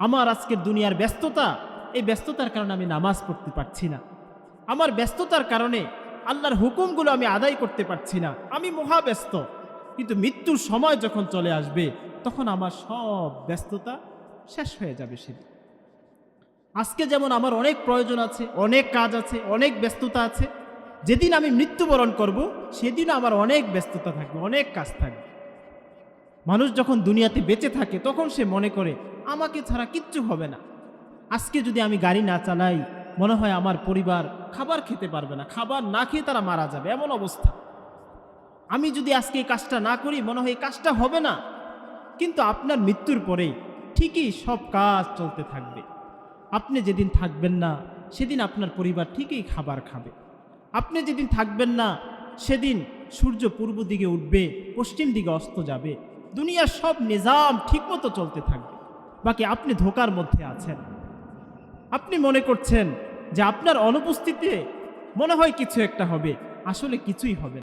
আমার আজকের দুনিয়ার ব্যস্ততা, এই ব্যস্ততার কারণে আমি নামাজ পড়তে পারছি না। আমার ব্যস্ততার কারণে আল্লাহর হুকুমগুলো আমি আদায় করতে পারছি না। আমি মহাব্যস্ত। কিন্তু মৃত্যুর সময় যখন চলে আসবে, তখন আমার সব ব্যস্ততা শেষ হয়ে যাবে সেদিন। আজকে যেমন আমার অনেক প্রয়োজন আছে, অনেক কাজ আছে, অনেক ব্যস্ততা আছে, যেদিন আমি মৃত্যুবরণ করব সেদিনও আমার অনেক ব্যস্ততা থাকবে, অনেক কাজ থাকবে। মানুষ যখন দুনিয়াতে বেঁচে থাকে তখন সে মনে করে আমাকে ছাড়া কিচ্ছু হবে না। আজকে যদি আমি গাড়ি না চালাই, মনে হয় আমার পরিবার খাবার খেতে পারবে না, খাবার না খেয়ে তারা মারা যাবে, এমন অবস্থা। আমি যদি আজকে এই কাজটা না করি, মনে হয় এই কাজটা হবে না। কিন্তু আপনার মৃত্যুর পরে ঠিকই সব কাজ চলতে থাকবে। আপনি যেদিন থাকবেন না সেদিন আপনার পরিবার ঠিকই খাবার খাবে। আপনি যেদিন থাকবেন না সেদিন সূর্য পূর্ব দিকে উঠবে, পশ্চিম দিকে অস্ত যাবে। দুনিয়ার সব নিজাম ঠিকমতো চলতে থাকবে। বাকি আপনি ধোঁকার মধ্যে আছেন। আপনি মনে করছেন যে আপনার অনুপস্থিতিতে মনে হয় কিছু একটা হবে, আসলে কিছুই হবে না।